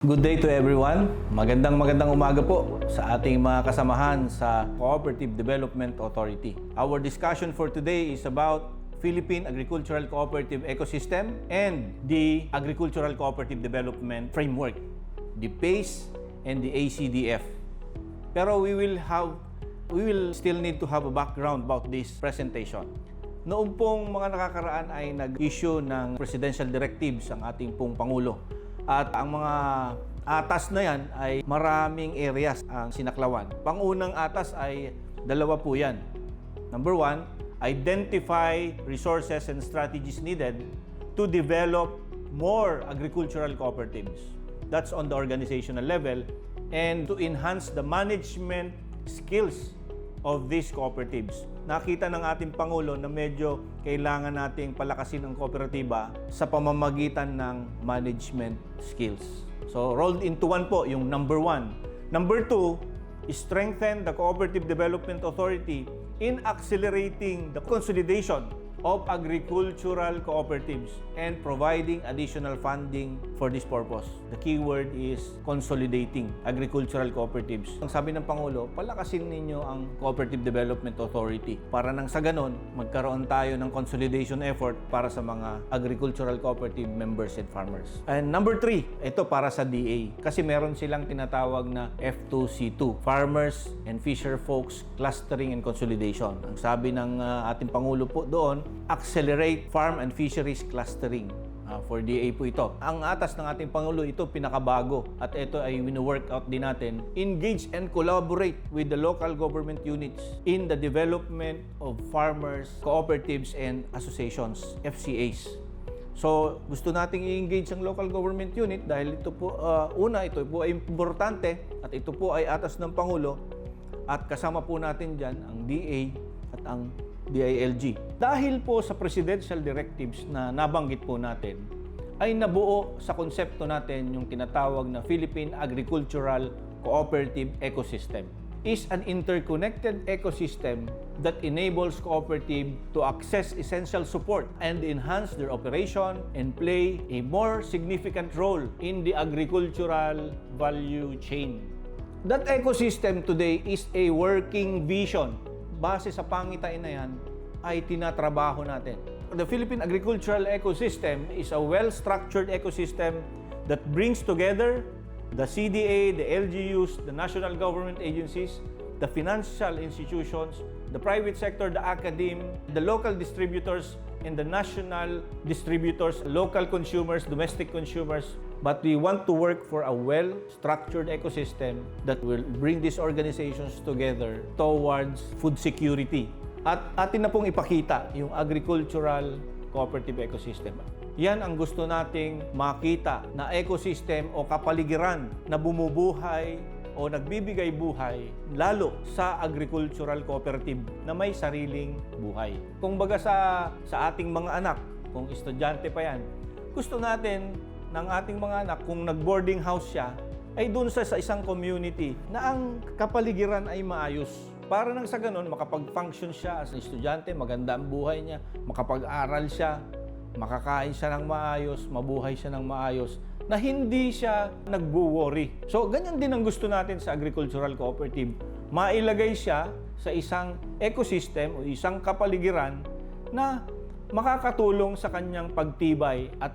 Good day to everyone. Magandang umaga po sa ating mga kasamahan sa Cooperative Development Authority. Our discussion for today is about Philippine Agricultural Cooperative Ecosystem and the Agricultural Cooperative Development Framework, the PACE and the ACDF. Pero we will still need to have a background about this presentation. Noong pong mga nakakaraan ay nag-issue ng presidential directives ang ating pong Pangulo. At ang mga atas na yan ay maraming areas ang sinaklawan. Pangunang atas ay dalawa po yan. Number one, identify resources and strategies needed to develop more agricultural cooperatives. That's on the organizational level. And to enhance the management skills of these cooperatives. Nakita ng ating Pangulo na medyo kailangan nating palakasin ang kooperatiba sa pamamagitan ng management skills. So, rolled into one po yung number one. Number two, strengthen the Cooperative Development Authority in accelerating the consolidation of agricultural cooperatives and providing additional funding for this purpose. The key word is consolidating agricultural cooperatives. Ang sabi ng Pangulo, palakasin ninyo ang Cooperative Development Authority para nang sa ganon, magkaroon tayo ng consolidation effort para sa mga agricultural cooperative members and farmers. And number three, ito para sa DA. Kasi meron silang tinatawag na F2C2, Farmers and Fisher Folks Clustering and Consolidation. Ang sabi ng ating Pangulo po doon, accelerate farm and fisheries clustering. For DA po ito. Ang atas ng ating Pangulo, ito pinakabago at ito ay wino-work out din natin. Engage and collaborate with the local government units in the development of farmers, cooperatives, and associations, FCAs. So, gusto nating i-engage ang local government unit dahil ito po, ito po ay importante at ito po ay atas ng Pangulo at kasama po natin dyan ang DA at ang DILG. Dahil po sa presidential directives na nabanggit po natin, ay nabuo sa konsepto natin yung tinatawag na Philippine Agricultural Cooperative Ecosystem. Is an interconnected ecosystem that enables cooperative to access essential support and enhance their operation and play a more significant role in the agricultural value chain. That ecosystem today is a working vision. Base sa pangitain na yan, ay tinatrabaho natin. The Philippine Agricultural Ecosystem is a well-structured ecosystem that brings together the CDA, the LGUs, the national government agencies, the financial institutions, the private sector, the academe, the local distributors, and the national distributors, local consumers, domestic consumers. But we want to work for a well-structured ecosystem that will bring these organizations together towards food security. At atin na pong ipakita yung agricultural cooperative ecosystem. Yan ang gusto nating makita na ecosystem o kapaligiran na bumubuhay o nagbibigay buhay lalo sa agricultural cooperative na may sariling buhay. Kung baga sa ating mga anak, kung estudyante pa yan, gusto natin ng ating mga anak, kung nag-boarding house siya, ay doon sa isang community na ang kapaligiran ay maayos. Para nang sa ganun, makapag-function siya as estudyante, maganda ang buhay niya, makapag-aral siya, makakain siya ng maayos, mabuhay siya ng maayos, na hindi siya nagwo-worry. So, ganyan din ang gusto natin sa agricultural cooperative. Mailagay siya sa isang ecosystem o isang kapaligiran na makakatulong sa kanyang pagtibay at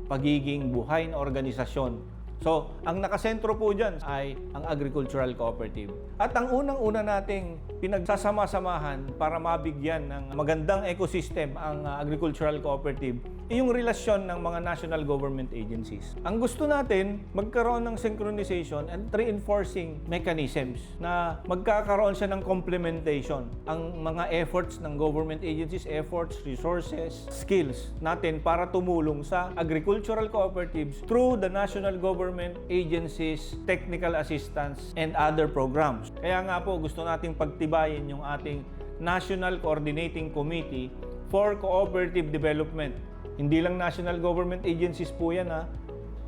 pagiging buhay na organisasyon. So, ang nakasentro po dyan ay ang agricultural cooperative. At ang unang-una nating pinagsasama-samahan para mabigyan ng magandang ecosystem ang agricultural cooperative ay yung relasyon ng mga national government agencies. Ang gusto natin, magkaroon ng synchronization and reinforcing mechanisms na magkakaroon siya ng complementation. Ang mga efforts ng government agencies, efforts, resources, skills natin para tumulong sa agricultural cooperatives through the national government agencies, technical assistance, and other programs. Kaya nga po, gusto nating pagtibayin yung ating National Coordinating Committee for Cooperative Development. Hindi lang national government agencies po yan,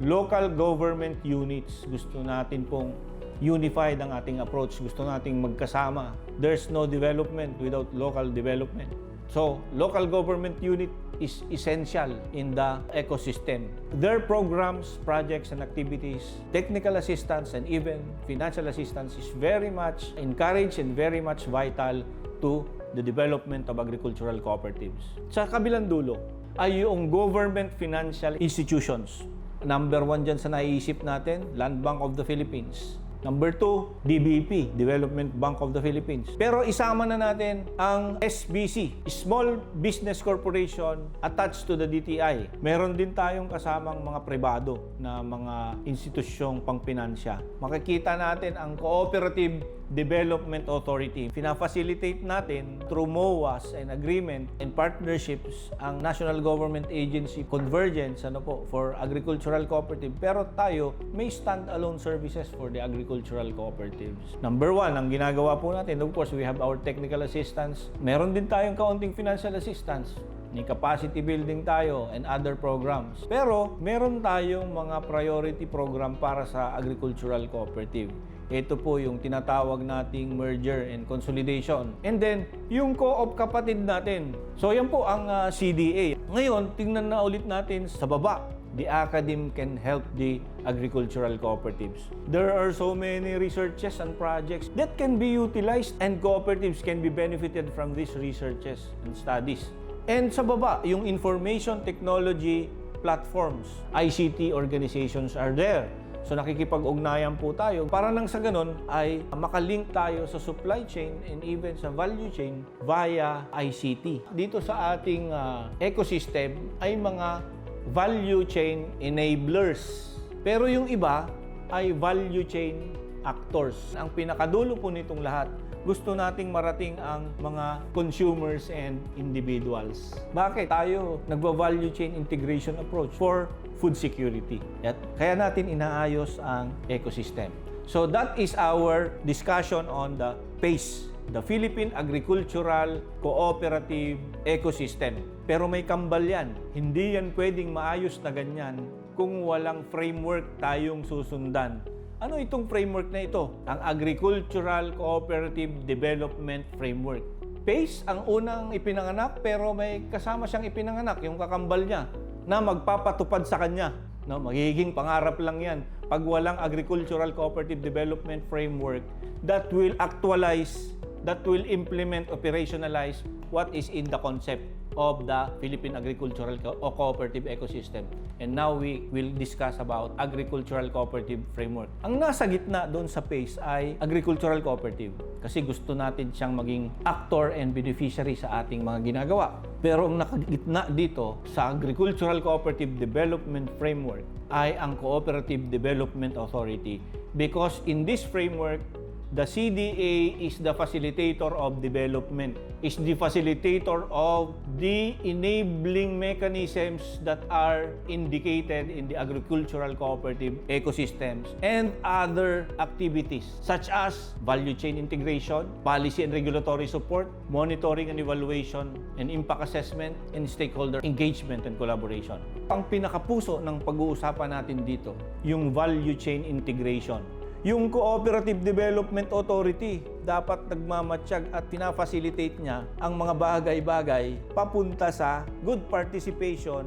local government units. Gusto natin pong unified ang ating approach. Gusto nating magkasama. There's no development without local development. So, local government unit is essential in the ecosystem. Their programs, projects, and activities, technical assistance, and even financial assistance is very much encouraged and very much vital to the development of agricultural cooperatives. Sa kabilang dulo ay yung government financial institutions. Number 1 dyan sa naiisip natin, Land Bank of the Philippines. Number 2, DBP, Development Bank of the Philippines. Pero isama na natin ang SBC, Small Business Corporation attached to the DTI. Meron din tayong kasamang mga pribado na mga institusyong pangpinansya. Makikita natin ang Cooperative Development Authority. Fina-facilitate natin through MOAs and agreement and partnerships ang National Government Agency Convergence for agricultural cooperative. Pero tayo may stand-alone services for the agricultural cooperatives. Number 1, ang ginagawa po natin, of course, we have our technical assistance. Meron din tayong kaunting financial assistance. May capacity building tayo and other programs. Pero meron tayong mga priority program para sa agricultural cooperative. Ito po yung tinatawag nating merger and consolidation. And then, yung co-op kapatid natin. So, yan po ang CDA. Ngayon, tingnan na ulit natin sa baba. The academe can help the agricultural cooperatives. There are so many researches and projects that can be utilized and cooperatives can be benefited from these researches and studies. And sa baba, yung information technology platforms, ICT organizations are there. So nakikipag-ugnayan po tayo para nang sa ganun ay makalink tayo sa supply chain and even sa value chain via ICT. Dito sa ating ecosystem ay mga value chain enablers. Pero yung iba ay value chain actors. Ang pinakadulo po nitong lahat, gusto nating marating ang mga consumers and individuals. Bakit? Tayo nagva-value chain integration approach for food security. At kaya natin inaayos ang ecosystem. So that is our discussion on the PACE, the Philippine Agricultural Cooperative Ecosystem. Pero may kambal yan. Hindi yan pwedeng maayos na ganyan kung walang framework tayong susundan. Ano itong framework na ito? Ang Agricultural Cooperative Development Framework. PACE ang unang ipinanganak pero may kasama siyang ipinanganak, yung kakambal niya, na magpapatupad sa kanya. No, magiging pangarap lang yan pag walang Agricultural Cooperative Development Framework that will actualize, that will implement, operationalize what is in the concept of the Philippine Agricultural Cooperative Ecosystem. And now we will discuss about Agricultural Cooperative Framework. Ang nasa gitna doon sa PACE ay Agricultural Cooperative kasi gusto natin siyang maging actor and beneficiary sa ating mga ginagawa. Pero ang nakagitna dito sa Agricultural Cooperative Development Framework ay ang Cooperative Development Authority because in this framework, the CDA is the facilitator of development, is the facilitator of the enabling mechanisms that are indicated in the agricultural cooperative ecosystems and other activities such as value chain integration, policy and regulatory support, monitoring and evaluation, and impact assessment, and stakeholder engagement and collaboration. Ang pinakapuso ng pag-uusapan natin dito, yung value chain integration. Yung Cooperative Development Authority, dapat nagmamatsyag at pinafacilitate niya ang mga bagay-bagay papunta sa good participation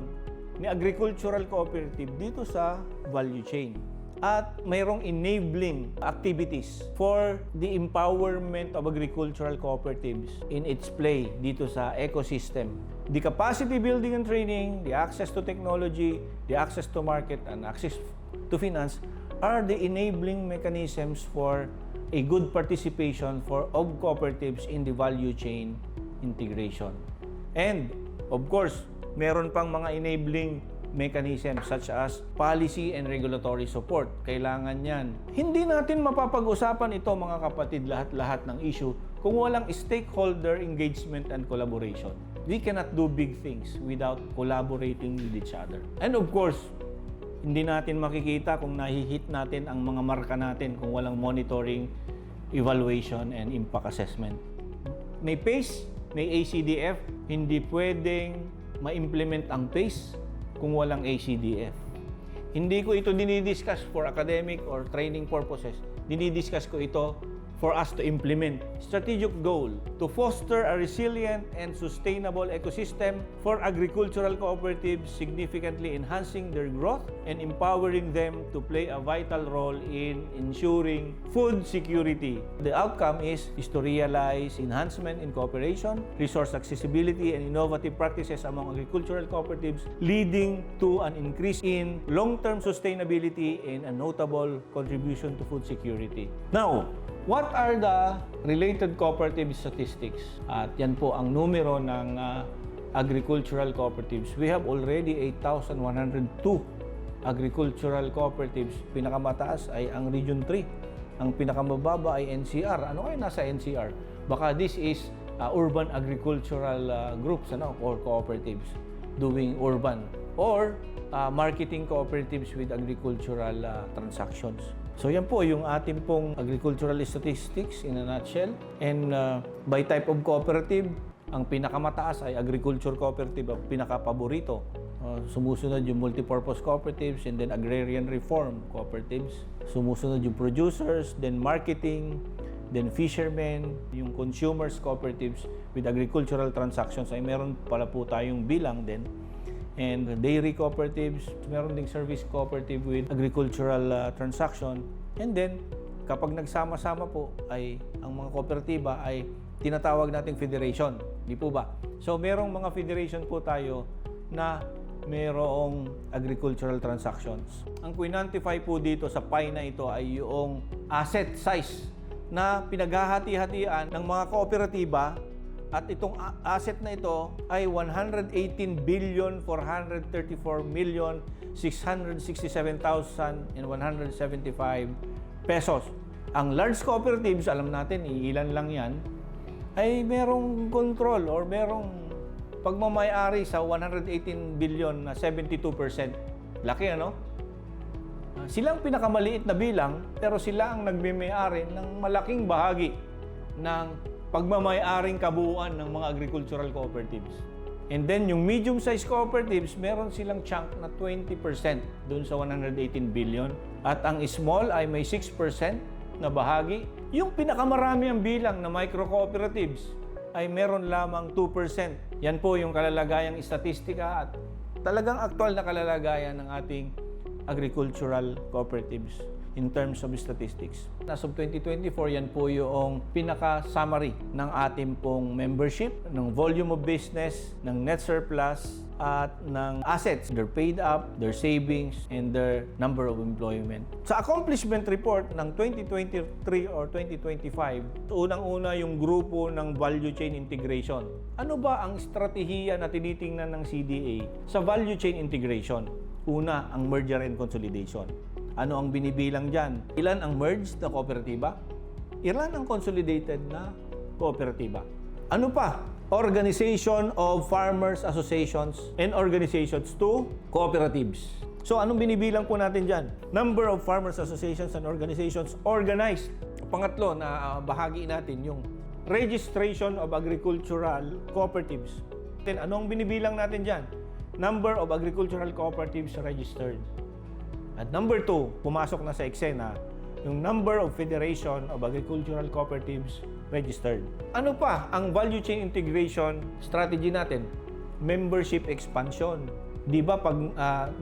ni agricultural cooperative dito sa value chain. At mayroong enabling activities for the empowerment of agricultural cooperatives in its play dito sa ecosystem. The capacity building and training, the access to technology, the access to market, and access to finance are the enabling mechanisms for a good participation of cooperatives in the value chain integration. And, of course, meron pang mga enabling mechanisms such as policy and regulatory support. Kailangan yan. Hindi natin mapapag-usapan ito, mga kapatid, lahat-lahat ng issue kung walang stakeholder engagement and collaboration. We cannot do big things without collaborating with each other. And of course, hindi natin makikita kung nahihit natin ang mga marka natin kung walang monitoring, evaluation, and impact assessment. May PACE, may ACDF, hindi pwedeng ma-implement ang PACE kung walang ACDF. Hindi ko ito dinidiscuss for academic or training purposes. Dinidiscuss ko ito for us to implement. Strategic goal, to foster a resilient and sustainable ecosystem for agricultural cooperatives, significantly enhancing their growth and empowering them to play a vital role in ensuring food security. The outcome is to realize enhancement in cooperation, resource accessibility, and innovative practices among agricultural cooperatives, leading to an increase in long-term sustainability and a notable contribution to food security. Now, what are the related cooperative statistics? At yan po ang numero ng agricultural cooperatives. We have already 8,102 agricultural cooperatives. Pinakamataas ay ang Region 3. Ang pinakamababa ay NCR. Ano kayo nasa NCR? Baka this is urban agricultural groups or cooperatives doing urban or marketing cooperatives with agricultural transactions. So yan po yung ating pong agricultural statistics in a nutshell. And by type of cooperative, ang pinakamataas ay agriculture cooperative, ang pinakapaborito. Sumusunod yung multipurpose cooperatives and then agrarian reform cooperatives. Sumusunod yung producers, then marketing, then fishermen, yung consumers cooperatives with agricultural transactions ay meron pala po tayong bilang din. And dairy cooperatives, meron ding service cooperative with agricultural transaction. And then, kapag nagsama-sama po, ay ang mga kooperatiba ay tinatawag nating federation. Di po ba? So, merong mga federation po tayo na merong agricultural transactions. Ang quinantify po dito sa pie na ito ay yung asset size na pinaghahati-hatian ng mga kooperatiba. At itong asset na ito ay 118,434,667,175 pesos. Ang large cooperatives, alam natin, ilan lang yan, ay merong control or merong pagmamayari sa 118 billion na 72%. Laki, ano? Silang pinakamaliit na bilang, pero sila ang nagmimayari ng malaking bahagi ng pagmamayaring kabuuan ng mga agricultural cooperatives. And then, yung medium-sized cooperatives, meron silang chunk na 20% dun sa 118 billion. At ang small ay may 6% na bahagi. Yung pinakamarami ang bilang na micro-cooperatives ay meron lamang 2%. Yan po yung kalalagayang statistika at talagang aktual na kalalagayan ng ating agricultural cooperatives in terms of statistics. As of 2024, yan po yung pinaka-summary ng ating pong membership, ng volume of business, ng net surplus, at ng assets, their paid up, their savings, and their number of employment. Sa accomplishment report ng 2023 or 2025, unang-una yung grupo ng value chain integration. Ano ba ang estratehiya na tinitingnan ng CDA sa value chain integration? Una, ang merger and consolidation. Ano ang binibilang dyan? Ilan ang merged na kooperatiba? Ilan ang consolidated na kooperatiba? Ano pa? Organization of farmers associations and organizations to cooperatives. So, anong binibilang po natin dyan? Number of farmers associations and organizations organized. Pangatlo na bahagi natin yung registration of agricultural cooperatives. Then, anong binibilang natin dyan? Number of agricultural cooperatives registered. At number 2, pumasok na sa eksena, yung number of federation of agricultural cooperatives registered. Ano pa ang value chain integration strategy natin? Membership expansion. Di ba pag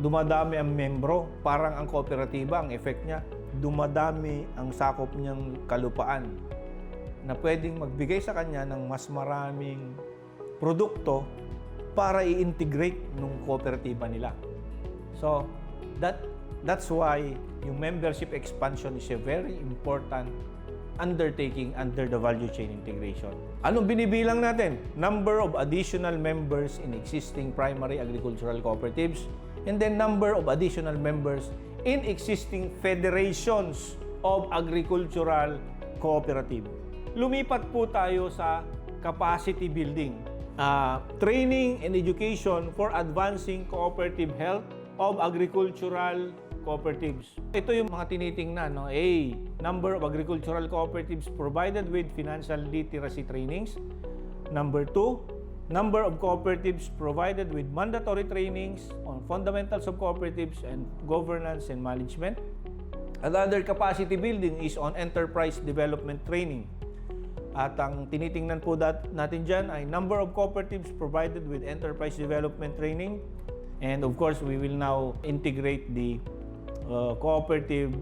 dumadami ang membro, parang ang kooperatiba, ang effect niya, dumadami ang sakop niyang kalupaan na pwedeng magbigay sa kanya ng mas maraming produkto para i-integrate ng kooperatiba nila. So, that's why yung membership expansion is a very important undertaking under the value chain integration. Anong binibilang natin? Number of additional members in existing primary agricultural cooperatives and then number of additional members in existing federations of agricultural cooperative. Lumipat po tayo sa capacity building. Training and education for advancing cooperative health of agricultural cooperatives. Ito yung mga tinitingnan, no? A, number of agricultural cooperatives provided with financial literacy trainings. Number 2, number of cooperatives provided with mandatory trainings on fundamentals of cooperatives and governance and management. Another capacity building is on enterprise development training. At ang tinitingnan po natin dyan ay number of cooperatives provided with enterprise development training. And of course, we will now integrate the cooperative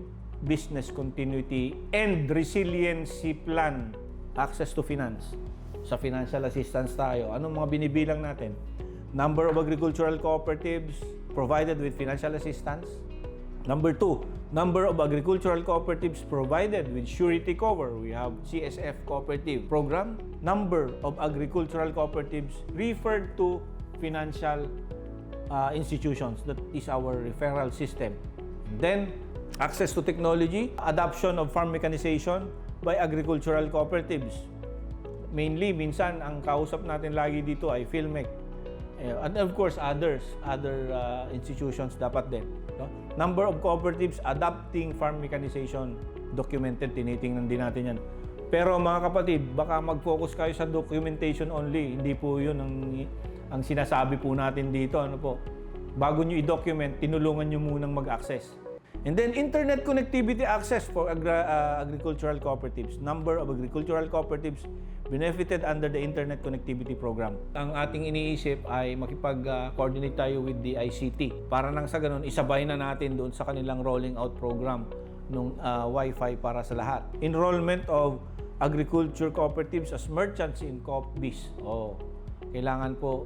business continuity and resiliency plan, access to finance. Sa financial assistance tayo, anong mga binibilang natin? Number of agricultural cooperatives provided with financial assistance. Number 2, number of agricultural cooperatives provided with surety cover. We have CSF cooperative program. Number of agricultural cooperatives referred to financial institutions. That is our referral system. And then, access to technology, adoption of farm mechanization by agricultural cooperatives. Mainly, minsan, ang kausap natin lagi dito ay PhilMec. And of course, other institutions dapat din. No? Number of cooperatives adopting farm mechanization documented, tinitingnan din natin yan. Pero mga kapatid, baka mag-focus kayo sa documentation only. Hindi po yun ang sinasabi po natin dito. Ano po? Bago nyo i-document, tinulungan nyo munang mag-access. And then, internet connectivity access for agricultural cooperatives. Number of agricultural cooperatives benefited under the internet connectivity program. Ang ating iniisip ay makipag-coordinate tayo with the ICT. Para nang sa ganun, isabay na natin doon sa kanilang rolling out program ng Wi-Fi para sa lahat. Enrollment of agriculture cooperatives as merchants in CoopBiz. Kailangan po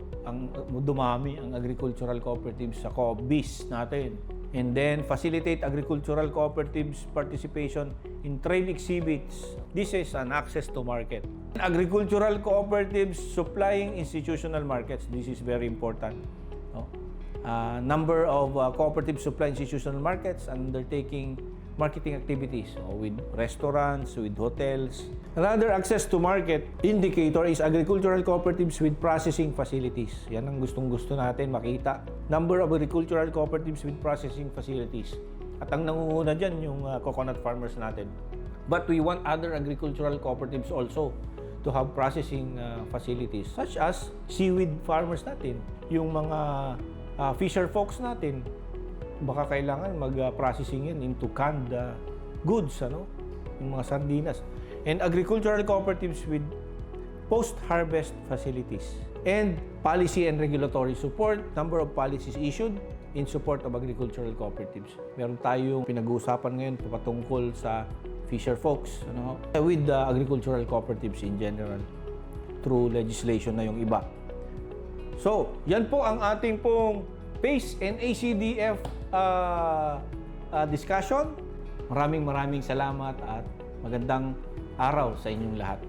dumami ang agricultural cooperatives sa CoopBiz natin. And then, facilitate agricultural cooperatives participation in trade exhibits. This is an access to market. Agricultural cooperatives supplying institutional markets. This is very important. Number of cooperatives supply institutional markets, undertaking marketing activities with restaurants, with hotels. Another access to market indicator is agricultural cooperatives with processing facilities. Yan ang gustong-gusto natin makita. Number of agricultural cooperatives with processing facilities. At ang nangunguna dyan yung coconut farmers natin. But we want other agricultural cooperatives also to have processing facilities such as seaweed farmers natin, yung mga fisher folks natin. Baka kailangan mag-processing yan into canned goods, yung mga sardinas. And agricultural cooperatives with post-harvest facilities. And policy and regulatory support, number of policies issued in support of agricultural cooperatives. Meron tayong pinag-uusapan ngayon patungkol sa fisher folks, with the agricultural cooperatives in general, through legislation na yung iba. So, yan po ang ating pong PACE and ACDF discussion. Maraming salamat at magandang araw sa inyong lahat.